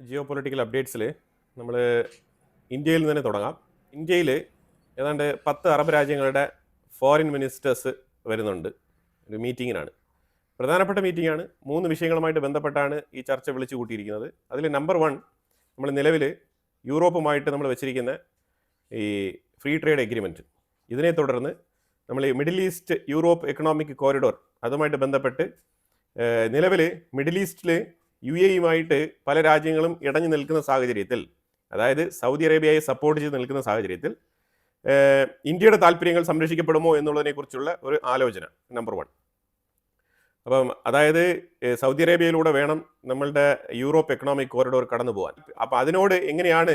Geo political അപ്ഡേറ്റ്സിൽ നമ്മൾ ഇന്ത്യയിൽ നിന്ന് തന്നെ തുടങ്ങാം. ഇന്ത്യയിൽ ഏതാണ്ട് 10 അറബ് രാജ്യങ്ങളുടെ ഫോറിൻ മിനിസ്റ്റേഴ്സ് വരുന്നുണ്ട് ഒരു മീറ്റിങ്ങിനാണ്. പ്രധാനപ്പെട്ട മീറ്റിംഗാണ്. 3 വിഷയങ്ങളുമായിട്ട് ബന്ധപ്പെട്ടാണ് ഈ ചർച്ച വിളിച്ചു കൂട്ടിയിരിക്കുന്നത്. അതിൽ നമ്പർ 1 നമ്മൾ നിലവിൽ യൂറോപ്പുമായിട്ട് നമ്മൾ വെച്ചിരിക്കുന്ന ഈ ഫ്രീ ട്രേഡ് എഗ്രിമെൻറ്റ്, ഇതിനെ തുടർന്ന് നമ്മൾ ഈ middle east Europe economic corridor അതുമായിട്ട് ബന്ധപ്പെട്ട് നിലവിൽ മിഡിൽ ഈസ്റ്റിൽ UAE-യുമായിട്ട് പല രാജ്യങ്ങളും ഇടഞ്ഞു നിൽക്കുന്ന സാഹചര്യത്തിൽ, അതായത് സൗദി അറേബ്യയെ സപ്പോർട്ട് ചെയ്ത് നിൽക്കുന്ന സാഹചര്യത്തിൽ ഇന്ത്യയുടെ താല്പര്യങ്ങൾ സംരക്ഷിക്കപ്പെടുമോ എന്നുള്ളതിനെക്കുറിച്ചുള്ള ഒരു ആലോചന നമ്പർ 1. അപ്പം അതായത് സൗദി അറേബ്യയിലൂടെ വേണം നമ്മളുടെ യൂറോപ്പ് എക്കണോമിക് കോറിഡോർ കടന്നു പോകാൻ. അപ്പോൾ അതിനോട് എങ്ങനെയാണ്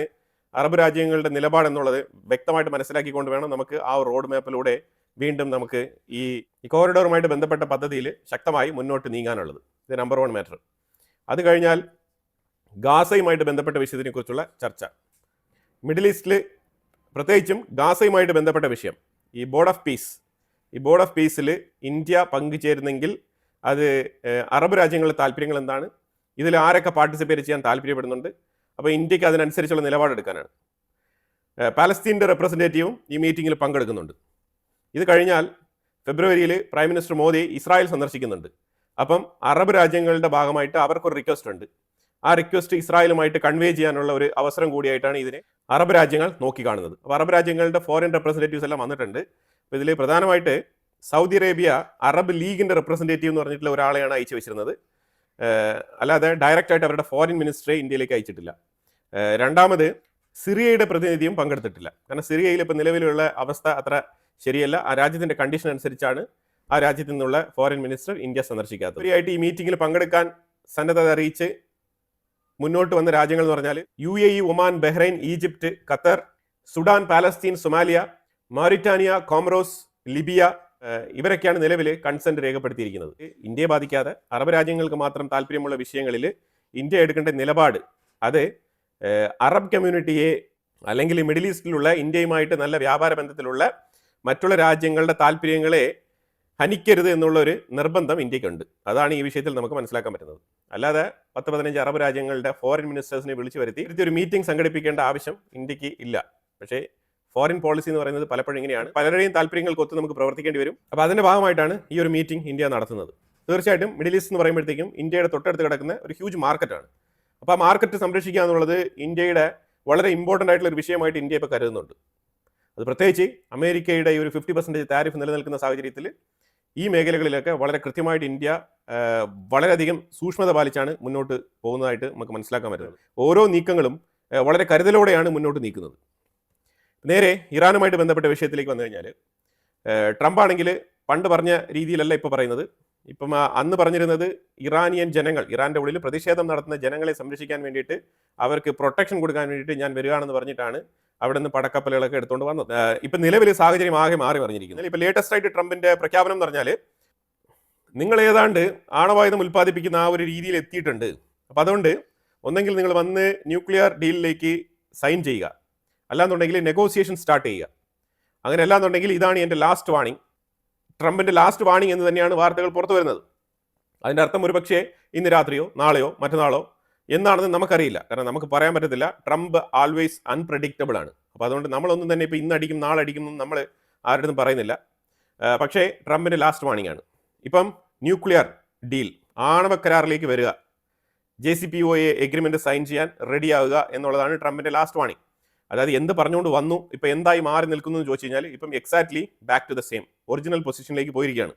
അറബ് രാജ്യങ്ങളുടെ നിലപാടെന്നുള്ളത് വ്യക്തമായിട്ട് മനസ്സിലാക്കിക്കൊണ്ട് വേണം നമുക്ക് ആ റോഡ് മാപ്പിലൂടെ വീണ്ടും നമുക്ക് ഈ കോറിഡോറുമായിട്ട് ബന്ധപ്പെട്ട പദ്ധതിയിൽ ശക്തമായി മുന്നോട്ട് നീങ്ങാനുള്ളത്. ഇത് നമ്പർ 1 മാറ്റർ. അത് കഴിഞ്ഞാൽ ഗാസയുമായിട്ട് ബന്ധപ്പെട്ട വിഷയത്തിനെക്കുറിച്ചുള്ള ചർച്ച. മിഡിൽ ഈസ്റ്റിൽ പ്രത്യേകിച്ചും ഗാസയുമായിട്ട് ബന്ധപ്പെട്ട വിഷയം, ഈ ബോർഡ് ഓഫ് പീസിൽ ഇന്ത്യ പങ്കുചേരുന്നെങ്കിൽ അത് അറബ് രാജ്യങ്ങളുടെ താല്പര്യങ്ങൾ എന്താണ്, ഇതിൽ ആരൊക്കെ പാർട്ടിസിപ്പേറ്റ് ചെയ്യാൻ താല്പര്യപ്പെടുന്നുണ്ട്, അപ്പോൾ ഇന്ത്യക്ക് അതിനനുസരിച്ചുള്ള നിലപാടെടുക്കാനാണ്. പാലസ്തീൻ്റെ റെപ്രസെൻറ്റേറ്റീവും ഈ മീറ്റിങ്ങിൽ പങ്കെടുക്കുന്നുണ്ട്. ഇത് കഴിഞ്ഞാൽ ഫെബ്രുവരിയിൽ പ്രൈം മിനിസ്റ്റർ മോദി ഇസ്രായേൽ സന്ദർശിക്കുന്നുണ്ട്. അപ്പം അറബ് രാജ്യങ്ങളുടെ ഭാഗമായിട്ട് അവർക്കൊരു റിക്വസ്റ്റ് ഉണ്ട്. ആ റിക്വസ്റ്റ് ഇസ്രായേലുമായിട്ട് കൺവേ ചെയ്യാനുള്ള ഒരു അവസരം കൂടിയായിട്ടാണ് ഇതിനെ അറബ് രാജ്യങ്ങൾ നോക്കിക്കാണുന്നത്. അപ്പോൾ അറബ് രാജ്യങ്ങളുടെ ഫോറിൻ റെപ്രസെൻറ്റേറ്റീവ്സ് എല്ലാം വന്നിട്ടുണ്ട്. അപ്പോൾ ഇതിൽ പ്രധാനമായിട്ട് സൗദി അറേബ്യ അറബ് ലീഗിൻ്റെ റെപ്രസെൻറ്റേറ്റീവ് എന്ന് പറഞ്ഞിട്ടുള്ള ഒരാളെയാണ് അയച്ചു വെച്ചിരുന്നത്. അല്ലാതെ ഡയറക്റ്റായിട്ട് അവരുടെ ഫോറിൻ മിനിസ്റ്ററെ ഇന്ത്യയിലേക്ക് അയച്ചിട്ടില്ല. രണ്ടാമത് സിറിയയുടെ പ്രതിനിധിയും പങ്കെടുത്തിട്ടില്ല. കാരണം സിറിയയിൽ ഇപ്പോൾ നിലവിലുള്ള അവസ്ഥ അത്ര ശരിയല്ല. ആ രാജ്യത്തിൻ്റെ കണ്ടീഷൻ അനുസരിച്ചാണ് ആ രാജ്യത്തു നിന്നുള്ള ഫോറിൻ മിനിസ്റ്റർ ഇന്ത്യ സന്ദർശിക്കാത്തത്. ശരിയായിട്ട് ഈ മീറ്റിങ്ങിൽ പങ്കെടുക്കാൻ സന്നദ്ധത അറിയിച്ച് മുന്നോട്ട് വന്ന രാജ്യങ്ങൾ എന്ന് പറഞ്ഞാൽ UAE, Oman, Bahrain, Egypt, Qatar, Sudan, Palestine, Somalia, Mauritania, Comoros, Libya, ഇവരൊക്കെയാണ് നിലവിൽ കൺസെന്റ് രേഖപ്പെടുത്തിയിരിക്കുന്നത്. ഇന്ത്യയെ ബാധിക്കാതെ അറബ് രാജ്യങ്ങൾക്ക് മാത്രം താല്പര്യമുള്ള വിഷയങ്ങളിൽ ഇന്ത്യ എടുക്കേണ്ട നിലപാട് അത് അറബ് കമ്മ്യൂണിറ്റിയെ അല്ലെങ്കിൽ മിഡിൽ ഈസ്റ്റിലുള്ള ഇന്ത്യയുമായിട്ട് നല്ല വ്യാപാര ബന്ധത്തിലുള്ള മറ്റുള്ള രാജ്യങ്ങളുടെ താല്പര്യങ്ങളെ ഹനിക്കരുത് എന്നുള്ള ഒരു നിർബന്ധം ഇന്ത്യക്കുണ്ട്. അതാണ് ഈ വിഷയത്തിൽ നമുക്ക് മനസ്സിലാക്കാൻ പറ്റുന്നത്. അല്ലാതെ 10-15 അറബ് രാജ്യങ്ങളുടെ ഫോറിൻ മിനിസ്റ്റേഴ്സിനെ വിളിച്ചു വരുത്തി ഒരു മീറ്റിംഗ് സംഘടിപ്പിക്കേണ്ട ആവശ്യം ഇന്ത്യക്ക് ഇല്ല. പക്ഷേ ഫോറിൻ പോളിസി എന്ന് പറയുന്നത് പലപ്പോഴും ഇങ്ങനെയാണ്, പലരുടെയും താല്പര്യങ്ങൾക്കൊത്ത് നമുക്ക് പ്രവർത്തിക്കേണ്ടി വരും. അപ്പോൾ അതിൻ്റെ ഭാഗമായിട്ടാണ് ഈ ഒരു മീറ്റിംഗ് ഇന്ത്യ നടത്തുന്നത്. തീർച്ചയായിട്ടും മിഡിൽ ഈസ്റ്റ് എന്ന് പറയുമ്പോഴത്തേക്കും ഇന്ത്യയുടെ തൊട്ടടുത്ത് കിടക്കുന്ന ഒരു ഹ്യൂജ് മാർക്കറ്റാണ്. അപ്പോൾ ആ മാർക്കറ്റ് സംരക്ഷിക്കുക എന്നുള്ളത് ഇന്ത്യയുടെ വളരെ ഇമ്പോർട്ടൻ്റ് ആയിട്ടുള്ള ഒരു വിഷയമായിട്ട് ഇന്ത്യ ഇപ്പോൾ കരുതുന്നുണ്ട്. അത് പ്രത്യേകിച്ച് അമേരിക്കയുടെ ഈ ഒരു 50% താരിഫ് നിലനിൽക്കുന്ന സാഹചര്യത്തിൽ ഈ മേഖലകളിലൊക്കെ വളരെ കൃത്യമായിട്ട് ഇന്ത്യ വളരെയധികം സൂക്ഷ്മത പാലിച്ചാണ് മുന്നോട്ട് പോകുന്നതായിട്ട് നമുക്ക് മനസ്സിലാക്കാൻ പറ്റുന്നത്. ഓരോ നീക്കങ്ങളും വളരെ കരുതലോടെയാണ് മുന്നോട്ട് നീക്കുന്നത്. നേരെ ഇറാനുമായിട്ട് ബന്ധപ്പെട്ട വിഷയത്തിലേക്ക് വന്നു കഴിഞ്ഞാൽ ട്രംപ് ആണെങ്കിൽ പണ്ട് പറഞ്ഞ രീതിയിലല്ല ഇപ്പോൾ പറയുന്നത്. ഇപ്പം അന്ന് പറഞ്ഞിരുന്നത് ഇറാനിയൻ ജനങ്ങൾ, ഇറാൻ്റെ ഉള്ളിൽ പ്രതിഷേധം നടത്തുന്ന ജനങ്ങളെ സംരക്ഷിക്കാൻ വേണ്ടിയിട്ട് അവർക്ക് പ്രൊട്ടക്ഷൻ കൊടുക്കാൻ വേണ്ടിയിട്ട് ഞാൻ വരികയാണെന്ന് പറഞ്ഞിട്ടാണ് അവിടെ നിന്ന് പടക്കപ്പലുകളൊക്കെ എടുത്തുകൊണ്ട് വന്നത്. ഇപ്പം നിലവിൽ സാഹചര്യം ആകെ മാറി പറഞ്ഞിരിക്കുന്നത്. ഇപ്പം ലേറ്റസ്റ്റ് ആയിട്ട് ട്രംപിൻ്റെ പ്രഖ്യാപനം എന്ന് പറഞ്ഞാൽ നിങ്ങൾ ഏതാണ്ട് ആണവായുധം ഉൽപ്പാദിപ്പിക്കുന്ന ആ ഒരു രീതിയിൽ എത്തിയിട്ടുണ്ട്. അപ്പം അതുകൊണ്ട് ഒന്നെങ്കിൽ നിങ്ങൾ വന്ന് ന്യൂക്ലിയർ ഡീലിലേക്ക് സൈൻ ചെയ്യുക, അല്ലാന്നുണ്ടെങ്കിൽ നെഗോസിയേഷൻ സ്റ്റാർട്ട് ചെയ്യുക. അങ്ങനെ അല്ലാന്നുണ്ടെങ്കിൽ ഇതാണ് എൻ്റെ ലാസ്റ്റ് വാണിംഗ്, ട്രംപിൻ്റെ ലാസ്റ്റ് വാണിംഗ് എന്ന് തന്നെയാണ് വാർത്തകൾ പുറത്തു വരുന്നത്. അതിൻ്റെ അർത്ഥം ഒരു പക്ഷേ ഇന്ന് രാത്രിയോ നാളെയോ മറ്റന്നാളോ എന്നാണെന്ന് നമുക്കറിയില്ല. കാരണം നമുക്ക് പറയാൻ പറ്റത്തില്ല. ട്രംപ് ആൾവേസ് അൺപ്രഡിക്റ്റബിൾ ആണ്. അപ്പോൾ അതുകൊണ്ട് നമ്മളൊന്നും തന്നെ ഇപ്പോൾ ഇന്നടിക്കും നാളെ അടിക്കും നമ്മൾ ആരുടെയും പറയുന്നില്ല. പക്ഷേ ട്രംപിൻ്റെ ലാസ്റ്റ് വാണിംഗ് ആണ്. ഇപ്പം ന്യൂക്ലിയർ ഡീൽ, ആണവ കരാറിലേക്ക് വരിക, JCPOA എഗ്രിമെൻറ്റ് സൈൻ ചെയ്യാൻ റെഡിയാവുക എന്നുള്ളതാണ് ട്രംപിൻ്റെ ലാസ്റ്റ് വാണിംഗ്. അതായത് എന്ത് പറഞ്ഞുകൊണ്ട് വന്നു, ഇപ്പം എന്തായി മാറി നിൽക്കുന്നു എന്ന് ചോദിച്ചു കഴിഞ്ഞാൽ ഇപ്പം exactly back to the same original പൊസിഷനിലേക്ക് പോയിരിക്കുകയാണ്.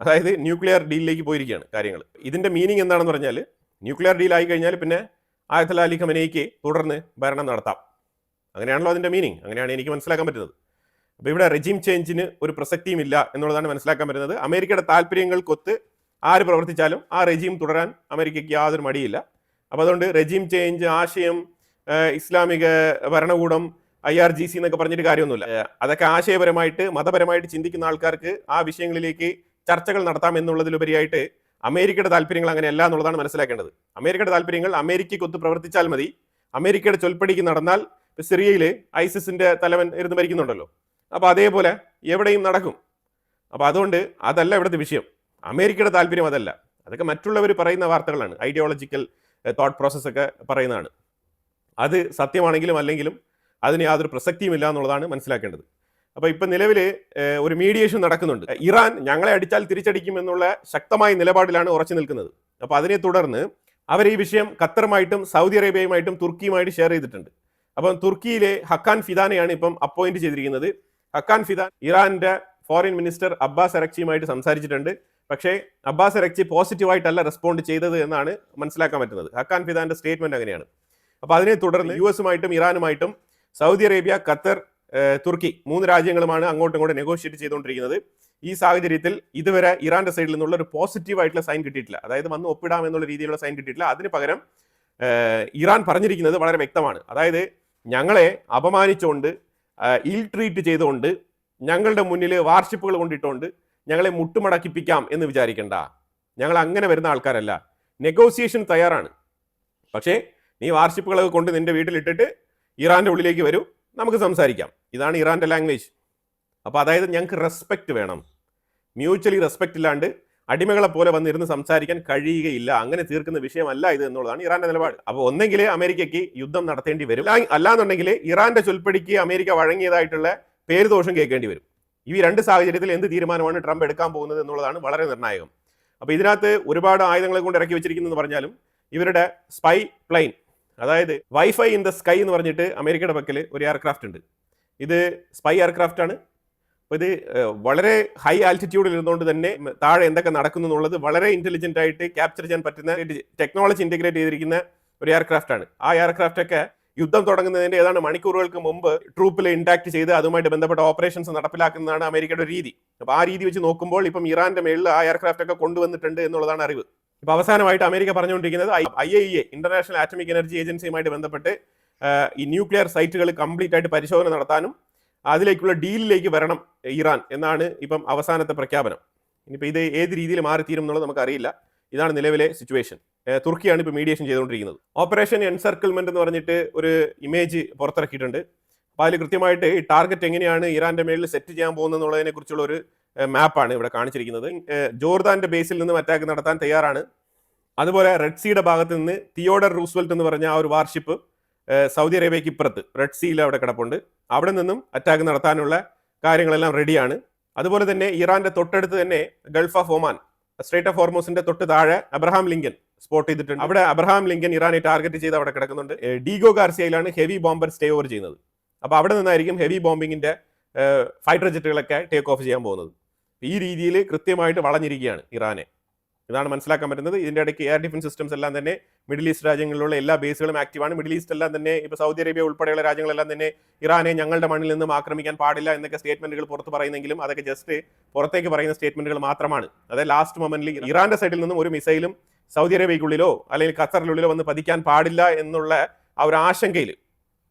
അതായത് ന്യൂക്ലിയർ ഡീലിലേക്ക് പോയിരിക്കുകയാണ് കാര്യങ്ങൾ. ഇതിൻ്റെ മീനിങ് എന്താണെന്ന് പറഞ്ഞാൽ ന്യൂക്ലിയർ ഡീൽ ആയി കഴിഞ്ഞാൽ പിന്നെ ആയത്തുൽ അലി ഖമനേയ്ക്ക് തുടർന്ന് ഭരണം നടത്താം. അങ്ങനെയാണല്ലോ അതിൻ്റെ മീനിങ്. അങ്ങനെയാണ് എനിക്ക് മനസ്സിലാക്കാൻ പറ്റുന്നത്. അപ്പോൾ ഇവിടെ റെജീം ചേഞ്ചിന് ഒരു പ്രസക്തിയും ഇല്ല എന്നുള്ളതാണ് മനസ്സിലാക്കാൻ പറ്റുന്നത്. അമേരിക്കയുടെ താല്പര്യങ്ങൾക്കൊത്ത് ആര് പ്രവർത്തിച്ചാലും ആ റെജീം തുടരാൻ അമേരിക്കയ്ക്ക് യാതൊരു മടിയില്ല. അപ്പോൾ അതുകൊണ്ട് റെജീം ചേഞ്ച് ആശയം, ഇസ്ലാമിക ഭരണകൂടം, IRGC എന്നൊക്കെ പറഞ്ഞിട്ട് കാര്യമൊന്നുമില്ല. അതൊക്കെ ആശയപരമായിട്ട് മതപരമായിട്ട് ചിന്തിക്കുന്ന ആൾക്കാർക്ക് ആ വിഷയങ്ങളിലേക്ക് ചർച്ചകൾ നടത്താം എന്നുള്ളതിലുപരിയായിട്ട് അമേരിക്കയുടെ താല്പര്യങ്ങൾ അങ്ങനെയല്ല എന്നുള്ളതാണ് മനസ്സിലാക്കേണ്ടത്. അമേരിക്കയുടെ താല്പര്യങ്ങൾ അമേരിക്കയ്ക്കൊത്ത് പ്രവർത്തിച്ചാൽ മതി. അമേരിക്കയുടെ ചൊൽപ്പടിക്ക് നടന്നാൽ സിറിയയിൽ ISISന്റെ തലവൻ ഇരുന്ന് ഭരിക്കുന്നുണ്ടല്ലോ, അപ്പോൾ അതേപോലെ എവിടെയും നടക്കും. അപ്പോൾ അതുകൊണ്ട് അതല്ല ഇവിടുത്തെ വിഷയം. അമേരിക്കയുടെ താല്പര്യം അതല്ല. അതൊക്കെ മറ്റുള്ളവർ പറയുന്ന വാർത്തകളാണ്, ഐഡിയോളജിക്കൽ തോട്ട് പ്രോസസ്സൊക്കെ പറയുന്നതാണ്. അത് സത്യമാണെങ്കിലും അല്ലെങ്കിലും അതിന് യാതൊരു പ്രസക്തിയുമില്ല എന്നുള്ളതാണ് മനസ്സിലാക്കേണ്ടത്. അപ്പോൾ ഇപ്പം നിലവിൽ ഒരു മീഡിയേഷൻ നടക്കുന്നുണ്ട്. ഇറാൻ ഞങ്ങളെ അടിച്ചാൽ തിരിച്ചടിക്കുമെന്നുള്ള ശക്തമായ നിലപാടിലാണ് ഉറച്ചു നിൽക്കുന്നത്. അപ്പോൾ അതിനെ തുടർന്ന് അവർ ഈ വിഷയം ഖത്തറുമായിട്ടും സൗദി അറേബ്യയുമായിട്ടും തുർക്കിയുമായിട്ട് ഷെയർ ചെയ്തിട്ടുണ്ട്. അപ്പം തുർക്കിയിലെ ഹക്കാൻ ഫിദാനെയാണ് ഇപ്പം അപ്പോയിന്റ് ചെയ്തിരിക്കുന്നത്. ഹക്കാൻ ഫിദാൻ ഇറാന്റെ ഫോറിൻ മിനിസ്റ്റർ അബ്ബാസ് അരക്ചിയുമായിട്ട് സംസാരിച്ചിട്ടുണ്ട്. പക്ഷേ അബ്ബാസ് അരക്ചി പോസിറ്റീവായിട്ടല്ല റെസ്പോണ്ട് ചെയ്തത് എന്നാണ് മനസ്സിലാക്കാൻ പറ്റുന്നത്. ഹക്കാൻ ഫിദാന്റെ സ്റ്റേറ്റ്മെന്റ് അങ്ങനെയാണ്. അപ്പോൾ അതിനെ തുടർന്ന് US-ഉമായിട്ടും ഇറാനുമായിട്ടും സൗദി അറേബ്യ, ഖത്തർ, തുർക്കി 3 രാജ്യങ്ങളുമാണ് അങ്ങോട്ടും ഇങ്ങോട്ടും നെഗോഷിയേറ്റ് ചെയ്തുകൊണ്ടിരിക്കുന്നത്. ഈ സാഹചര്യത്തിൽ ഇതുവരെ ഇറാന്റെ സൈഡിൽ നിന്നുള്ള ഒരു പോസിറ്റീവായിട്ടുള്ള സൈൻ കിട്ടിയിട്ടില്ല. അതായത് വന്ന് ഒപ്പിടാം എന്നുള്ള രീതിയിലുള്ള സൈൻ കിട്ടിയിട്ടില്ല. അതിന് പകരം ഇറാൻ പറഞ്ഞിരിക്കുന്നത് വളരെ വ്യക്തമാണ്. അതായത് ഞങ്ങളെ അപമാനിച്ചുകൊണ്ട്, ഇൽ ട്രീറ്റ് ചെയ്തുകൊണ്ട്, ഞങ്ങളുടെ മുന്നിൽ വാർഷിപ്പുകൾ കൊണ്ടിട്ടുകൊണ്ട് ഞങ്ങളെ മുട്ടുമടക്കിപ്പിക്കാം എന്ന് വിചാരിക്കേണ്ട. ഞങ്ങൾ അങ്ങനെ വരുന്ന ആൾക്കാരല്ല. നെഗോസിയേഷൻ തയ്യാറാണ്. പക്ഷേ നീ വാർഷിപ്പുകളൊക്കെ കൊണ്ട് നിന്റെ വീട്ടിലിട്ടിട്ട് ഇറാന്റെ ഉള്ളിലേക്ക് വരൂ, നമുക്ക് സംസാരിക്കാം. ഇതാണ് ഇറാന്റെ ലാംഗ്വേജ്. അപ്പോൾ അതായത് ഞങ്ങൾക്ക് റെസ്പെക്റ്റ് വേണം. മ്യൂച്വലി റെസ്പെക്റ്റ് ഇല്ലാണ്ട് അടിമകളെ പോലെ വന്നിരുന്ന് സംസാരിക്കാൻ കഴിയുകയില്ല. അങ്ങനെ തീർക്കുന്ന വിഷയമല്ല ഇത് എന്നുള്ളതാണ് ഇറാന്റെ നിലപാട്. അപ്പോൾ ഒന്നെങ്കിൽ അമേരിക്കയ്ക്ക് യുദ്ധം നടത്തേണ്ടി വരും, അല്ലാന്നുണ്ടെങ്കിൽ ഇറാന്റെ ചൊൽപ്പടിക്ക് അമേരിക്ക വഴങ്ങിയതായിട്ടുള്ള പേരുദോഷം കേൾക്കേണ്ടി വരും. ഈ 2 സാഹചര്യത്തിൽ എന്ത് തീരുമാനമാണ് ട്രംപ് എടുക്കാൻ പോകുന്നത് എന്നുള്ളതാണ് വളരെ നിർണായകം. അപ്പോൾ ഇതിനകത്ത് ഒരുപാട് ആയുധങ്ങളെ കൊണ്ട് ഇറക്കി വെച്ചിരിക്കുന്നതെന്ന് പറഞ്ഞാലും ഇവരുടെ സ്പൈ പ്ലെയിൻ, അതായത് വൈഫൈ ഇൻ ദ സ്കൈ എന്ന് പറഞ്ഞിട്ട് അമേരിക്കയുടെ പക്കൽ ഒരു എയർക്രാഫ്റ്റ് ഉണ്ട്. ഇത് സ്പൈ എയർക്രാഫ്റ്റ് ആണ്. അപ്പോൾ ഇത് വളരെ ഹൈ ആൾട്ടിറ്റ്യൂഡിൽ ഇരുന്നുകൊണ്ട് തന്നെ താഴെ എന്തൊക്കെ നടക്കുന്നു എന്നുള്ളത് വളരെ ഇന്റലിജന്റ് ആയിട്ട് ക്യാപ്ചർ ചെയ്യാൻ പറ്റുന്ന ടെക്നോളജി ഇന്റഗ്രേറ്റ് ചെയ്തിരിക്കുന്ന ഒരു എയർക്രാഫ്റ്റ് ആണ്. ആ എയർക്രാഫ്റ്റ് ഒക്കെ യുദ്ധം തുടങ്ങുന്നതിന്റെ ഏതാണ്ട് മണിക്കൂറുകൾക്ക് മുമ്പ് ട്രൂപ്പിൽ ഇൻടാക്ട് ചെയ്ത് അതുമായിട്ട് ബന്ധപ്പെട്ട ഓപ്പറേഷൻസ് നടപ്പിലാക്കുന്നതാണ് അമേരിക്കയുടെ രീതി. അപ്പോൾ ആ രീതി വെച്ച് നോക്കുമ്പോൾ ഇപ്പം ഇറാന്റെ മേളിൽ ആ എയർക്രാഫ്റ്റ് ഒക്കെ കൊണ്ടുവന്നിട്ടുണ്ട് എന്നുള്ളതാണ് അറിവ്. ഇപ്പൊ അവസാനമായിട്ട് അമേരിക്ക പറഞ്ഞുകൊണ്ടിരിക്കുന്നത് IAEA ഇന്റർനാഷണൽ ആറ്റമിക് എനർജി ഏജൻസിയുമായിട്ട് ബന്ധപ്പെട്ട് ഈ ന്യൂക്ലിയർ സൈറ്റുകൾ കംപ്ലീറ്റ് ആയിട്ട് പരിശോധന നടത്താനും അതിലേക്കുള്ള ഡീലിലേക്ക് വരണം ഇറാൻ എന്നാണ് ഇപ്പം അവസാനത്തെ പ്രഖ്യാപനം. ഇനിയിപ്പോൾ ഇത് ഏത് രീതിയിൽ മാറിത്തീരും എന്നുള്ളത് നമുക്കറിയില്ല. ഇതാണ് നിലവിലെ സിറ്റുവേഷൻ. തുർക്കിയാണ് ഇപ്പോൾ മീഡിയേഷൻ ചെയ്തുകൊണ്ടിരിക്കുന്നത്. ഓപ്പറേഷൻ എൻസർക്കിൾമെന്റ് എന്ന് പറഞ്ഞിട്ട് ഒരു ഇമേജ് പുറത്തിറക്കിയിട്ടുണ്ട്. അപ്പോൾ അതിൽ കൃത്യമായിട്ട് ഈ ടാർഗറ്റ് എങ്ങനെയാണ് ഇറാന്റെ മേളിൽ സെറ്റ് ചെയ്യാൻ പോകുന്നത് എന്നുള്ളതിനെ കുറിച്ചുള്ള ഒരു മാപ്പാണ് ഇവിടെ കാണിച്ചിരിക്കുന്നത്. ജോർദാന്റെ ബേസിൽ നിന്നും അറ്റാക്ക് നടത്താൻ തയ്യാറാണ്. അതുപോലെ റെഡ് സീയുടെ ഭാഗത്ത് നിന്ന് തിയോഡർ റൂസ്വെൽറ്റ് എന്ന് പറഞ്ഞ ആ ഒരു വാർഷിപ്പ് സൗദി അറേബ്യയ്ക്ക് ഇപ്പുറത്ത് റെഡ് സീയിൽ അവിടെ കിടപ്പുണ്ട്. അവിടെ നിന്നും അറ്റാക്ക് നടത്താനുള്ള കാര്യങ്ങളെല്ലാം റെഡിയാണ്. അതുപോലെ തന്നെ ഇറാന്റെ തൊട്ടടുത്ത് തന്നെ Gulf of Oman, Strait of ഹോർമോസിന്റെ തൊട്ട് താഴെ അബ്രഹാം ലിങ്കൻ സ്പോട്ട് ചെയ്തിട്ടുണ്ട്. അവിടെ അബ്രഹാം ലിങ്കൻ ഇറാനെ ടാർഗറ്റ് ചെയ്ത് അവിടെ കിടക്കുന്നുണ്ട്. ഡീഗോ ഗാർസിയയിലാണ് ഹെവി ബോംബർ സ്റ്റേ ഓവർ ചെയ്യുന്നത്. അപ്പോൾ അവിടെ നിന്നായിരിക്കും ഹെവി ബോംബിങ്ങിന്റെ ഫൈറ്റർ ജെറ്റുകളൊക്കെ ടേക്ക് ഓഫ് ചെയ്യാൻ പോകുന്നത്. ഈ രീതിയിൽ കൃത്യമായിട്ട് വളഞ്ഞിരിക്കുകയാണ് ഇറാനെ. ഇതാണ് മനസ്സിലാക്കാൻ പറ്റുന്നത്. ഇതിന്റെ ഇടയ്ക്ക് എയർ ഡിഫൻസ് സിസ്റ്റംസ് എല്ലാം തന്നെ മിഡിൽ ഈസ്റ്റ് രാജ്യങ്ങളിലുള്ള എല്ലാ ബേസുകളും ആക്റ്റീവാണ്. മിഡിൽ ഈസ്റ്റ് എല്ലാം തന്നെ ഇപ്പോൾ സൗദി അറേബ്യ ഉൾപ്പെടെയുള്ള രാജ്യങ്ങളെല്ലാം തന്നെ ഇറാനെ ഞങ്ങളുടെ മണ്ണിൽ നിന്നും ആക്രമിക്കാൻ പാടില്ല എന്നൊക്കെ സ്റ്റേറ്റ്മെന്റുകൾ പുറത്ത് പറയുന്നെങ്കിലും അതൊക്കെ ജസ്റ്റ് പുറത്തേക്ക് പറയുന്ന സ്റ്റേറ്റ്മെന്റുകൾ മാത്രമാണ്. അതായത് ലാസ്റ്റ് മൊമെന്റിൽ ഇറാന്റെ സൈഡിൽ നിന്നും ഒരു മിസൈലും സൗദി അറേബ്യയ്ക്കുള്ളിലോ അല്ലെങ്കിൽ ഖത്തറിനുള്ളിലോ വന്ന് പതിക്കാൻ പാടില്ല എന്നുള്ള ആ ഒരു ആശങ്കയിൽ,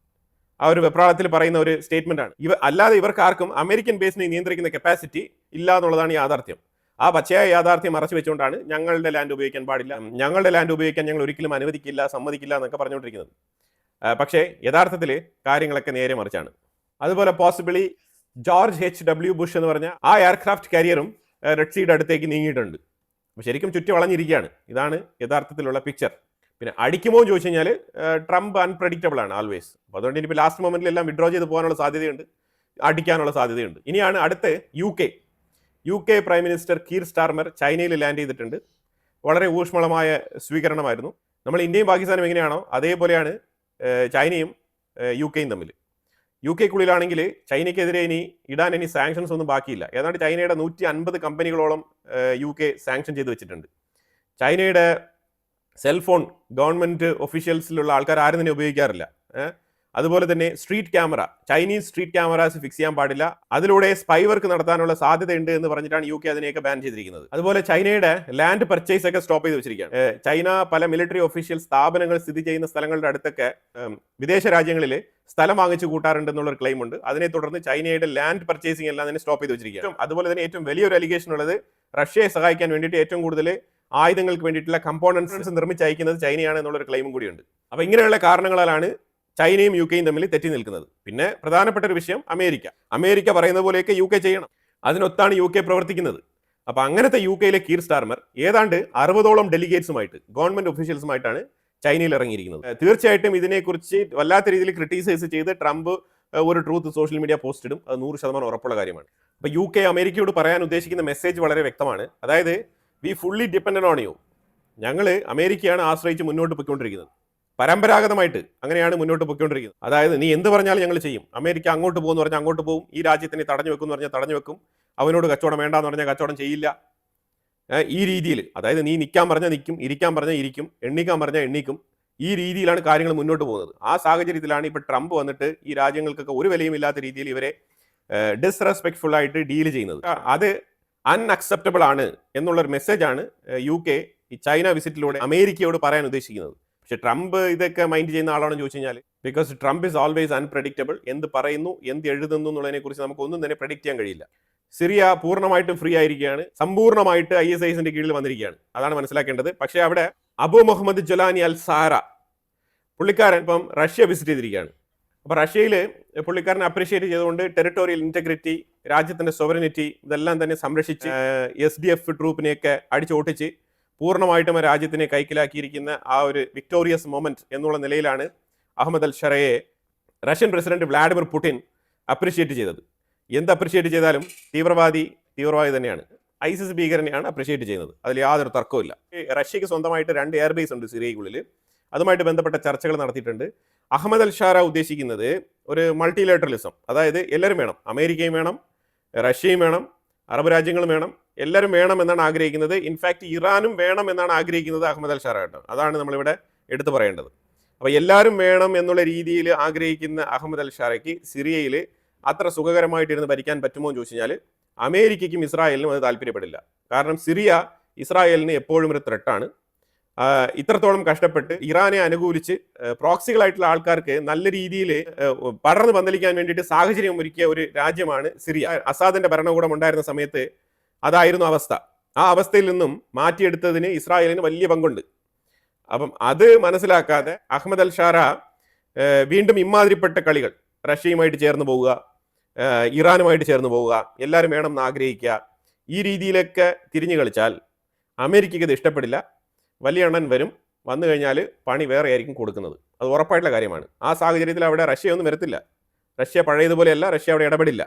ആ ഒരു വെപ്രാളത്തിൽ പറയുന്ന ഒരു സ്റ്റേറ്റ്മെന്റ് ആണ്. അല്ലാതെ ഇവർക്ക് ആർക്കും അമേരിക്കൻ ബേസിനെ നിയന്ത്രിക്കുന്ന കപ്പാസിറ്റി ഇല്ല എന്നുള്ളതാണ് യാഥാർത്ഥ്യം. ആ പച്ചയായ യാഥാർത്ഥ്യം മറച്ചു വെച്ചുകൊണ്ടാണ് ഞങ്ങളുടെ ലാൻഡ് ഉപയോഗിക്കാൻ പാടില്ല, ഞങ്ങളുടെ ലാൻഡ് ഉപയോഗിക്കാൻ ഞങ്ങൾ ഒരിക്കലും അനുവദിക്കില്ല, സമ്മതിക്കില്ല എന്നൊക്കെ പറഞ്ഞുകൊണ്ടിരിക്കുന്നത്. പക്ഷേ യഥാർത്ഥത്തിൽ കാര്യങ്ങളൊക്കെ നേരെ മറിച്ചാണ്. അതുപോലെ പോസിബിളി ജോർജ് HW ബുഷ് എന്ന് പറഞ്ഞ ആ എയർക്രാഫ്റ്റ് കാരിയറും റെഡ് സീയുടെ അടുത്തേക്ക് നീങ്ങിയിട്ടുണ്ട്. അപ്പോൾ ശരിക്കും ചുറ്റി വളഞ്ഞിരിക്കുകയാണ്. ഇതാണ് യഥാർത്ഥത്തിലുള്ള പിക്ചർ. പിന്നെ അടിക്കുമോ എന്ന് ചോദിച്ചു കഴിഞ്ഞാൽ ട്രംപ് അൺപ്രഡിക്റ്റബിൾ ആണ് ആൾവേസ്. അപ്പോൾ അതുകൊണ്ട് ഇനിയിപ്പോൾ ലാസ്റ്റ് മൊമെന്റിൽ എല്ലാം വിഡ്രോ ചെയ്ത് പോകാനുള്ള സാധ്യതയുണ്ട്, അടിക്കാനുള്ള സാധ്യതയുണ്ട്. ഇനിയാണ് അടുത്ത് UK പ്രൈം മിനിസ്റ്റർ കീർ സ്റ്റാർമർ ചൈനയിൽ ലാൻഡ് ചെയ്തിട്ടുണ്ട്. വളരെ ഊഷ്മളമായ സ്വീകരണമായിരുന്നു. നമ്മൾ ഇന്ത്യയും പാകിസ്ഥാനും എങ്ങനെയാണോ അതേപോലെയാണ് ചൈനയും UK തമ്മിൽ. UK-ക്കുള്ളിലാണെങ്കിൽ ചൈനയ്ക്കെതിരെ ഇനി ഇടാൻ ഇനി സാങ്ഷൻസ് ഒന്നും ബാക്കിയില്ല. ഏതാണ്ട് ചൈനയുടെ 150 കമ്പനികളോളം UK സാങ്ഷൻ ചെയ്ത് വെച്ചിട്ടുണ്ട്. ചൈനയുടെ സെൽഫോൺ ഗവൺമെന്റ് ഒഫീഷ്യൽസിലുള്ള ആൾക്കാർ ആരും തന്നെ ഉപയോഗിക്കാറില്ല. അതുപോലെ തന്നെ street camera, Chinese street cameras fix ചെയ്യാൻ പാടില്ല. അതിലൂടെ സ്പൈ വർക്ക് നടത്താനുള്ള സാധ്യതയുണ്ട് എന്ന് പറഞ്ഞിട്ടാണ് UK അതിനെയൊക്കെ ബാൻ ചെയ്തിരിക്കുന്നത്. അതുപോലെ ചൈനയുടെ ലാൻഡ് പർച്ചേസ് ഒക്കെ സ്റ്റോപ്പ് ചെയ്ത് വെച്ചിരിക്കുകയാണ്. ചൈന പല മിലിറ്ററി ഒഫീഷ്യൽ സ്ഥാപനങ്ങൾ സ്ഥിതി ചെയ്യുന്ന സ്ഥലങ്ങളുടെ അടുത്തൊക്കെ വിദേശ രാജ്യങ്ങളിൽ സ്ഥലം വാങ്ങിച്ചു കൂട്ടാറുണ്ടെന്നുള്ളൊരു ക്ലെയിം ഉണ്ട്. അതിനെ തുടർന്ന് ചൈനയുടെ ലാൻഡ് പർച്ചേസിംഗ് എല്ലാം തന്നെ സ്റ്റോപ്പ് ചെയ്ത് വെച്ചിരിക്കുകയാണ്. അതുപോലെ തന്നെ ഏറ്റവും വലിയൊരു അലിഗേഷൻ ഉള്ളത് റഷ്യയെ സഹായിക്കാൻ വേണ്ടിയിട്ട് ഏറ്റവും കൂടുതൽ ആയുധങ്ങൾക്ക് വേണ്ടിയിട്ടുള്ള കമ്പോണൻസ് നിർമ്മിച്ചയക്കുന്നത് ചൈനയാണ് എന്നുള്ളൊരു ക്ലെയിമും കൂടിയുണ്ട്. അപ്പോൾ ഇങ്ങനെയുള്ള കാരണങ്ങളാലാണ് ചൈനയും UK തമ്മിൽ തെറ്റി നിൽക്കുന്നത്. പിന്നെ പ്രധാനപ്പെട്ട ഒരു വിഷയം അമേരിക്ക പറയുന്ന പോലെയൊക്കെ UK ചെയ്യണം. അതിനൊത്താണ് UK പ്രവർത്തിക്കുന്നത്. അപ്പോൾ അങ്ങനത്തെ UK-യിലെ കീർ സ്റ്റാർമർ ഏതാണ്ട് 60ഓളം ഡെലിഗേറ്റ്സുമായിട്ട് ഗവൺമെന്റ് ഒഫീഷ്യൽസുമായിട്ടാണ് ചൈനയിൽ ഇറങ്ങിയിരിക്കുന്നത്. തീർച്ചയായിട്ടും ഇതിനെക്കുറിച്ച് വല്ലാത്ത രീതിയിൽ ക്രിട്ടിസൈസ് ചെയ്ത് ട്രംപ് ഒരു ട്രൂത്ത് സോഷ്യൽ മീഡിയ പോസ്റ്റ് ഇടും. അത് 100% ഉറപ്പുള്ള കാര്യമാണ്. അപ്പോൾ UK അമേരിക്കയോട് പറയാൻ ഉദ്ദേശിക്കുന്ന മെസ്സേജ് വളരെ വ്യക്തമാണ്. അതായത് we fully dependent on you. ഞങ്ങൾ അമേരിക്കയാണ് ആശ്രയിച്ച് മുന്നോട്ട് പോയിക്കൊണ്ടിരിക്കുന്നത്. പരമ്പരാഗതമായിട്ട് അങ്ങനെയാണ് മുന്നോട്ട് പോയിക്കൊണ്ടിരിക്കുന്നത്. അതായത് നീ എന്ത് പറഞ്ഞാലും ഞങ്ങൾ ചെയ്യും. അമേരിക്ക അങ്ങോട്ട് പോകുമെന്ന് പറഞ്ഞാൽ അങ്ങോട്ട് പോകും. ഈ രാജ്യത്തിനെ തടഞ്ഞു വെക്കും എന്ന് പറഞ്ഞാൽ തടഞ്ഞു വെക്കും. അവനോട് കച്ചവടം വേണ്ടാന്ന് പറഞ്ഞാൽ കച്ചവടം ചെയ്യില്ല. ഈ രീതിയിൽ, അതായത് നീ നിൽക്കാൻ പറഞ്ഞാൽ നിൽക്കും, ഇരിക്കാൻ പറഞ്ഞാൽ ഇരിക്കും, എണ്ണിക്കാൻ പറഞ്ഞാൽ എണ്ണിക്കും. ഈ രീതിയിലാണ് കാര്യങ്ങൾ മുന്നോട്ട് പോകുന്നത്. ആ സാഹചര്യത്തിലാണ് ഇപ്പോൾ ട്രംപ് വന്നിട്ട് ഈ രാജ്യങ്ങൾക്കൊക്കെ ഒരു വിലയുമില്ലാത്ത രീതിയിൽ ഇവരെ ഡിസ്റെസ്പെക്ട്ഫുൾ ആയിട്ട് ഡീൽ ചെയ്യുന്നത്. അത് അൺഅക്സെപ്റ്റബിൾ ആണ് എന്നുള്ളൊരു മെസ്സേജാണ് UK ഈ ചൈന വിസിറ്റിലൂടെ അമേരിക്കയോട് പറയാൻ ഉദ്ദേശിക്കുന്നത്. പക്ഷെ ട്രംപ് ഇതൊക്കെ മൈൻഡ് ചെയ്യുന്ന ആളാണെന്ന് ചോദിച്ചു കഴിഞ്ഞാൽ, because Trump is always unpredictable. എന്ത് പറയുന്നു, എന്ത് എഴുതുന്നു എന്നുള്ളതിനെ കുറിച്ച് നമുക്ക് ഒന്നും തന്നെ പ്രഡിക്റ്റ് ചെയ്യാൻ കഴിയില്ല. സിറിയ പൂർണ്ണമായിട്ടും ഫ്രീ ആയിരിക്കുകയാണ്, സമ്പൂർണ്ണമായിട്ട് ISISന്റെ കീഴിൽ വന്നിരിക്കുകയാണ്. അതാണ് മനസ്സിലാക്കേണ്ടത്. പക്ഷേ അവിടെ അബു മുഹമ്മദ് ജൊലാനി അൽ സാര പുള്ളിക്കാരൻ ഇപ്പം റഷ്യ വിസിറ്റ് ചെയ്തിരിക്കുകയാണ്. അപ്പോൾ റഷ്യയിൽ പുള്ളിക്കാരനെ അപ്രീഷിയേറ്റ് ചെയ്തുകൊണ്ട് ടെറിട്ടോറിയൽ ഇൻറ്റഗ്രിറ്റി, രാജ്യത്തിൻ്റെ സോവറിനിറ്റി ഇതെല്ലാം തന്നെ സംരക്ഷിച്ച് SDF ട്രൂപ്പിനെയൊക്കെ അടിച്ചോട്ടിച്ച് പൂർണ്ണമായിട്ടും രാജ്യത്തിനെ കൈക്കലാക്കിയിരിക്കുന്ന ആ ഒരു വിക്ടോറിയസ് മൊമെന്റ് എന്നുള്ള നിലയിലാണ് അഹമ്മദ് അൽ ഷറയെ Russian president Vladimir Putin appreciate ചെയ്തത്. എന്ത് അപ്രീഷിയേറ്റ് ചെയ്താലും തീവ്രവാദി തന്നെയാണ്, ISIS ഭീകരനെയാണ് അപ്രീഷിയേറ്റ് ചെയ്യുന്നത്. അതിൽ യാതൊരു തർക്കവുമില്ല. റഷ്യക്ക് സ്വന്തമായിട്ട് 2 എയർബേസ് ഉണ്ട് സിറിയയ്ക്കുള്ളിൽ. അതുമായിട്ട് ബന്ധപ്പെട്ട ചർച്ചകൾ നടത്തിയിട്ടുണ്ട്. അഹമ്മദ് അൽ ഷാര ഉദ്ദേശിക്കുന്നത് ഒരു മൾട്ടിലേറ്ററലിസം, അതായത് എല്ലാവരും വേണം, അമേരിക്കയും വേണം, റഷ്യയും വേണം, അറബ് രാജ്യങ്ങളും വേണം, എല്ലാവരും വേണം എന്നാണ് ആഗ്രഹിക്കുന്നത്. ഇൻഫാക്ട് ഇറാനും വേണം എന്നാണ് ആഗ്രഹിക്കുന്നത് അഹമ്മദ് അൽ ഷാര കേട്ടോ. അതാണ് നമ്മളിവിടെ എടുത്തു പറയേണ്ടത്. അപ്പോൾ എല്ലാവരും വേണം എന്നുള്ള രീതിയിൽ ആഗ്രഹിക്കുന്ന അഹമ്മദ് അൽ ഷാരയ്ക്ക് സിറിയയിൽ അത്ര സുഖകരമായിട്ടിരുന്ന് ഭരിക്കാൻ പറ്റുമോ എന്ന് ചോദിച്ചു കഴിഞ്ഞാൽ അമേരിക്കയ്ക്കും ഇസ്രായേലിനും അത് താല്പര്യപ്പെടില്ല. കാരണം സിറിയ ഇസ്രായേലിന് എപ്പോഴും ഒരു ത്രെട്ടാണ്. ഇത്രത്തോളം കഷ്ടപ്പെട്ട് ഇറാനെ അനുകൂലിച്ച് പ്രോക്സികളായിട്ടുള്ള ആൾക്കാർക്ക് നല്ല രീതിയിൽ പടർന്ന് പന്തലിക്കാൻ വേണ്ടിയിട്ട് സാഹചര്യം ഒരുക്കിയ ഒരു രാജ്യമാണ് സിറിയ. അസാദിന്റെ ഭരണകൂടം ഉണ്ടായിരുന്ന സമയത്ത് അതായിരുന്നു അവസ്ഥ. ആ അവസ്ഥയിൽ നിന്നും മാറ്റിയെടുത്തതിന് ഇസ്രായേലിന് വലിയ പങ്കുണ്ട്. അപ്പം അത് മനസ്സിലാക്കാതെ അഹമ്മദ് അൽ ഷാര വീണ്ടും ഇമാതിരിപ്പെട്ട കളികൾ, റഷ്യയുമായിട്ട് ചേർന്ന് പോവുക, ഇറാനുമായിട്ട് ചേർന്ന് പോവുക, എല്ലാവരും വേണം എന്ന് ആഗ്രഹിക്കുക, ഈ രീതിയിലൊക്കെ തിരിഞ്ഞു കളിച്ചാൽ അമേരിക്കയ്ക്ക് ഇത് ഇഷ്ടപ്പെടില്ല. വലിയ എണ്ണൻ വന്നു കഴിഞ്ഞാൽ പണി വേറെ ആയിരിക്കും കൊടുക്കുന്നത്. അത് ഉറപ്പായിട്ടുള്ള കാര്യമാണ്. ആ സാഹചര്യത്തിൽ അവിടെ റഷ്യയൊന്നും വരത്തില്ല. റഷ്യ പഴയതുപോലെയല്ല, റഷ്യ അവിടെ ഇടപെടില്ല.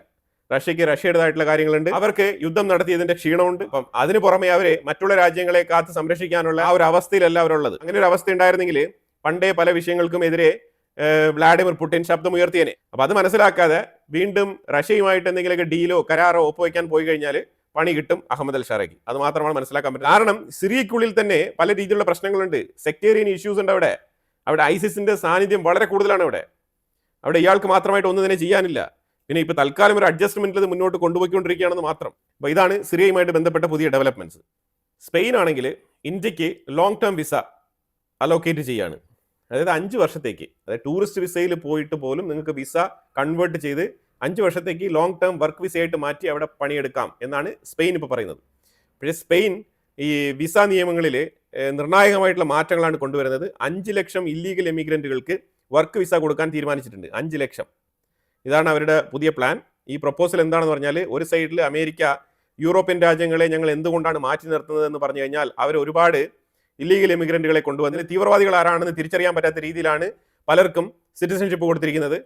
റഷ്യക്ക് റഷ്യയുടേതായിട്ടുള്ള കാര്യങ്ങളുണ്ട്, അവർക്ക് യുദ്ധം നടത്തിയതിന്റെ ക്ഷീണമുണ്ട്. അപ്പം അതിന് പുറമെ അവരെ മറ്റുള്ള രാജ്യങ്ങളെ കാത്ത് സംരക്ഷിക്കാനുള്ള ആ ഒരു അവസ്ഥയിലല്ല അവരുള്ളത്. അങ്ങനെ ഒരു അവസ്ഥ ഉണ്ടായിരുന്നെങ്കിൽ പണ്ടേ പല വിഷയങ്ങൾക്കും എതിരെ വ്ളാഡിമിർ പുടിൻ ശബ്ദമുയർത്തിയനെ. അപ്പൊ അത് മനസ്സിലാക്കാതെ വീണ്ടും റഷ്യയുമായിട്ട് എന്തെങ്കിലുമൊക്കെ ഡീലോ കരാറോ ഒപ്പുവയ്ക്കാൻ പോയി കഴിഞ്ഞാൽ പണി കിട്ടും അഹമ്മദ് അൽ ഷാരയ്ക്ക്. അത് മാത്രമാണ് മനസ്സിലാക്കാൻ പറ്റുന്നത്. കാരണം സിറിയക്കുള്ളിൽ തന്നെ പല രീതിയിലുള്ള പ്രശ്നങ്ങളുണ്ട്, സെക്ടേറിയൻ ഇഷ്യൂസ് ഉണ്ട്. അവിടെ ഐസിസിന്റെ സാന്നിധ്യം വളരെ കൂടുതലാണ്. അവിടെ ഇയാൾക്ക് മാത്രമായിട്ട് ഒന്നും തന്നെ ചെയ്യാനില്ല. പിന്നെ ഇപ്പോൾ തൽക്കാലം ഒരു അഡ്ജസ്റ്റ്മെന്റിൽ ഇത് മുന്നോട്ട് കൊണ്ടുപോയിക്കൊണ്ടിരിക്കുകയാണെന്ന് മാത്രം. അപ്പോൾ ഇതാണ് സിറിയയുമായിട്ട് ബന്ധപ്പെട്ട പുതിയ ഡെവലപ്മെന്റ്സ്. സ്പെയിൻ ആണെങ്കിൽ ഇന്ത്യക്ക് ലോങ് ടേം വിസ അലോക്കേറ്റ് ചെയ്യാണ്. അതായത് 5 വർഷത്തേക്ക്, അതായത് ടൂറിസ്റ്റ് വിസയിൽ പോയിട്ട് പോലും നിങ്ങൾക്ക് വിസ കൺവേർട്ട് ചെയ്ത് 5 വർഷത്തേക്ക് ലോങ് ടേം വർക്ക് വിസയായിട്ട് മാറ്റി അവിടെ പണിയെടുക്കാം എന്നാണ് സ്പെയിൻ ഇപ്പോൾ പറയുന്നത്. പക്ഷേ സ്പെയിൻ ഈ വിസ നിയമങ്ങളിൽ നിർണായകമായിട്ടുള്ള മാറ്റങ്ങളാണ് കൊണ്ടുവരുന്നത്. 5 ലക്ഷം ഇല്ലീഗൽ എമിഗ്രൻറ്റുകൾക്ക് വർക്ക് വിസ കൊടുക്കാൻ തീരുമാനിച്ചിട്ടുണ്ട്. 5 ലക്ഷം. ഇതാണ് അവരുടെ പുതിയ പ്ലാൻ. ഈ പ്രപ്പോസൽ എന്താണെന്ന് പറഞ്ഞാൽ, ഒരു സൈഡിൽ അമേരിക്ക യൂറോപ്യൻ രാജ്യങ്ങളെ ഞങ്ങൾ എന്തുകൊണ്ടാണ് മാറ്റി നിർത്തുന്നത് എന്ന് പറഞ്ഞു കഴിഞ്ഞാൽ അവർ ഒരുപാട് ഇല്ലീഗൽ എമിഗ്രൻറ്റുകളെ കൊണ്ടുവന്നതിന് തീവ്രവാദികൾ ആരാണെന്ന് തിരിച്ചറിയാൻ പറ്റാത്ത രീതിയിലാണ് പലർക്കും സിറ്റിസൺഷിപ്പ് കൊടുത്തിരിക്കുന്നത്.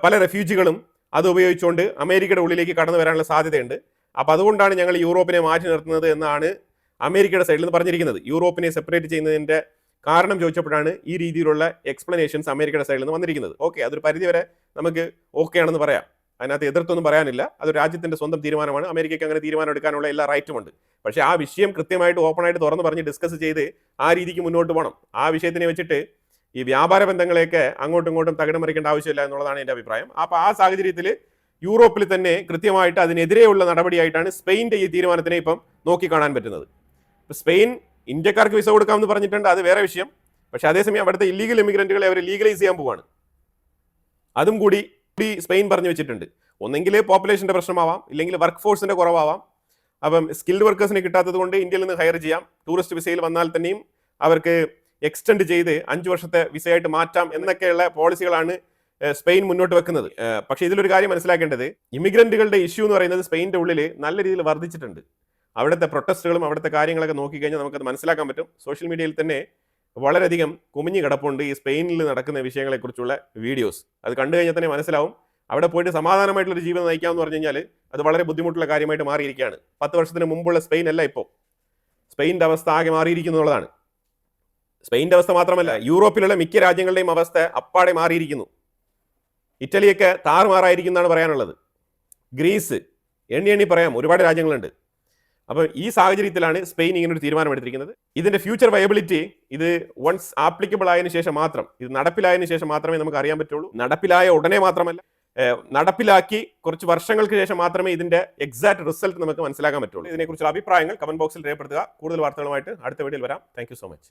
പല റെഫ്യൂജികളും അത് ഉപയോഗിച്ചുകൊണ്ട് അമേരിക്കയുടെ ഉള്ളിലേക്ക് കടന്നു വരാനുള്ള സാധ്യതയുണ്ട്. അപ്പോൾ അതുകൊണ്ടാണ് ഞങ്ങൾ യൂറോപ്പിനെ മാറ്റി നിർത്തുന്നത് എന്നാണ് അമേരിക്കയുടെ സൈഡിൽ നിന്ന് പറഞ്ഞിരിക്കുന്നത്. യൂറോപ്പിനെ സെപ്പറേറ്റ് ചെയ്യുന്നതിൻ്റെ കാരണം ചോദിച്ചപ്പോഴാണ് ഈ രീതിയിലുള്ള എക്സ്പ്ലനേഷൻസ് അമേരിക്കയുടെ സൈഡിൽ നിന്ന് വന്നിരിക്കുന്നത്. ഓക്കെ, അതൊരു പരിധിവരെ നമുക്ക് ഓക്കെ ആണെന്ന് പറയാം. അതിനകത്ത് എതിർത്തൊന്നും പറയാനില്ല. അത് രാജ്യത്തിൻ്റെ സ്വന്തം തീരുമാനമാണ്. അമേരിക്കയ്ക്ക് അങ്ങനെ തീരുമാനം എടുക്കാനുള്ള എല്ലാ റൈറ്റും ഉണ്ട്. പക്ഷേ ആ വിഷയം കൃത്യമായിട്ട് ഓപ്പണായിട്ട് തുറന്ന് പറഞ്ഞ് ഡിസ്കസ് ചെയ്ത് ആ രീതിക്ക് മുന്നോട്ട് പോകണം. ആ വിഷയത്തിനെ വെച്ചിട്ട് ഈ വ്യാപാര ബന്ധങ്ങളെയൊക്കെ അങ്ങോട്ടും ഇങ്ങോട്ടും തകിടം മറിക്കേണ്ട ആവശ്യമില്ല എന്നുള്ളതാണ് എൻ്റെ അഭിപ്രായം. അപ്പോൾ ആ സാഹചര്യത്തിൽ യൂറോപ്പിൽ തന്നെ കൃത്യമായിട്ട് അതിനെതിരെയുള്ള നടപടിയായിട്ടാണ് സ്പെയിൻ്റെ ഈ തീരുമാനത്തിനെ ഇപ്പം നോക്കിക്കാണാൻ പറ്റുന്നത്. ഇപ്പോൾ സ്പെയിൻ ഇന്ത്യക്കാർക്ക് വിസ കൊടുക്കാമെന്ന് പറഞ്ഞിട്ടുണ്ട്, അത് വേറെ വിഷയം. പക്ഷേ അതേസമയം അവിടുത്തെ ഇല്ലീഗൽ എമിഗ്രൻറ്റുകളെ അവർ ലീഗലൈസ് ചെയ്യാൻ പോവാണ്. അതും കൂടി സ്പെയിൻ പറഞ്ഞു വെച്ചിട്ടുണ്ട്. ഒന്നെങ്കിൽ പോപ്പുലേഷൻ്റെ പ്രശ്നമാവാം, ഇല്ലെങ്കിൽ വർക്ക് ഫോഴ്സിൻ്റെ കുറവാവാം. അപ്പം സ്കിൽഡ് വർക്കേഴ്സിനെ കിട്ടാത്തത് കൊണ്ട് ഇന്ത്യയിൽ നിന്ന് ഹയർ ചെയ്യാം. ടൂറിസ്റ്റ് വിസയിൽ വന്നാൽ തന്നെയും അവർക്ക് എക്സ്റ്റെൻഡ് ചെയ്ത് 5 വർഷത്തെ വിസയായിട്ട് മാറ്റാം എന്നൊക്കെയുള്ള പോളിസികളാണ് സ്പെയിൻ മുന്നോട്ട് വെക്കുന്നത്. പക്ഷേ ഇതിലൊരു കാര്യം മനസ്സിലാക്കേണ്ടത്, ഇമിഗ്രൻറ്റുകളുടെ ഇഷ്യൂ എന്ന് പറയുന്നത് സ്പെയിൻ്റെ ഉള്ളിൽ നല്ല രീതിയിൽ വർദ്ധിച്ചിട്ടുണ്ട്. അവിടുത്തെ പ്രൊട്ടസ്റ്റുകളും അവിടുത്തെ കാര്യങ്ങളൊക്കെ നോക്കിക്കഴിഞ്ഞാൽ നമുക്കത് മനസ്സിലാക്കാൻ പറ്റും. സോഷ്യൽ മീഡിയയിൽ തന്നെ വളരെയധികം കുമിഞ്ഞു കിടപ്പുണ്ട് ഈ സ്പെയിനിൽ നടക്കുന്ന വിഷയങ്ങളെക്കുറിച്ചുള്ള വീഡിയോസ്. അത് കണ്ടു കഴിഞ്ഞാൽ തന്നെ മനസ്സിലാവും അവിടെ പോയിട്ട് സമാധാനമായിട്ടുള്ളൊരു ജീവിതം നയിക്കാമെന്ന് പറഞ്ഞു കഴിഞ്ഞാൽ അത് വളരെ ബുദ്ധിമുട്ടുള്ള കാര്യമായിട്ട് മാറിയിരിക്കുകയാണ്. 10 വർഷത്തിന് മുമ്പുള്ള സ്പെയിൻ അല്ല ഇപ്പോൾ. സ്പെയിൻ്റെ അവസ്ഥ ആകെ മാറിയിരിക്കുന്നു എന്നുള്ളതാണ്. സ്പെയിൻ്റെ അവസ്ഥ മാത്രമല്ല, യൂറോപ്പിലുള്ള മിക്ക രാജ്യങ്ങളുടെയും അവസ്ഥ അപ്പാടെ മാറിയിരിക്കുന്നു. ഇറ്റലിയൊക്കെ താറുമാറായിരിക്കുന്നതാണ് പറയാനുള്ളത്. ഗ്രീസ്, എണ്ണി പറയാം, ഒരുപാട് രാജ്യങ്ങളുണ്ട്. അപ്പോൾ ഈ സാഹചര്യത്തിലാണ് സ്പെയിൻ ഇങ്ങനൊരു തീരുമാനമെടുത്തിരിക്കുന്നത്. ഇതിൻ്റെ ഫ്യൂച്ചർ വയബിലിറ്റി ഇത് വൺസ് ആപ്ലിക്കബിൾ ആയതിനു ശേഷം മാത്രം, ഇത് നടപ്പിലായതിനു ശേഷം മാത്രമേ നമുക്ക് അറിയാൻ പറ്റുള്ളൂ. നടപ്പിലായ ഉടനെ മാത്രമല്ല, നടപ്പിലാക്കി കുറച്ച് വർഷങ്ങൾക്ക് ശേഷം മാത്രമേ ഇതിൻ്റെ എക്സാക്ട് റിസൾട്ട് നമുക്ക് മനസ്സിലാക്കാൻ പറ്റുള്ളൂ. ഇതിനെക്കുറിച്ചുള്ള അഭിപ്രായങ്ങൾ കമന്റ് ബോക്സിൽ രേഖപ്പെടുത്തുക. കൂടുതൽ വാർത്തകളുമായിട്ട് അടുത്ത വീഡിയോയിൽ വരാം. Thank you so much.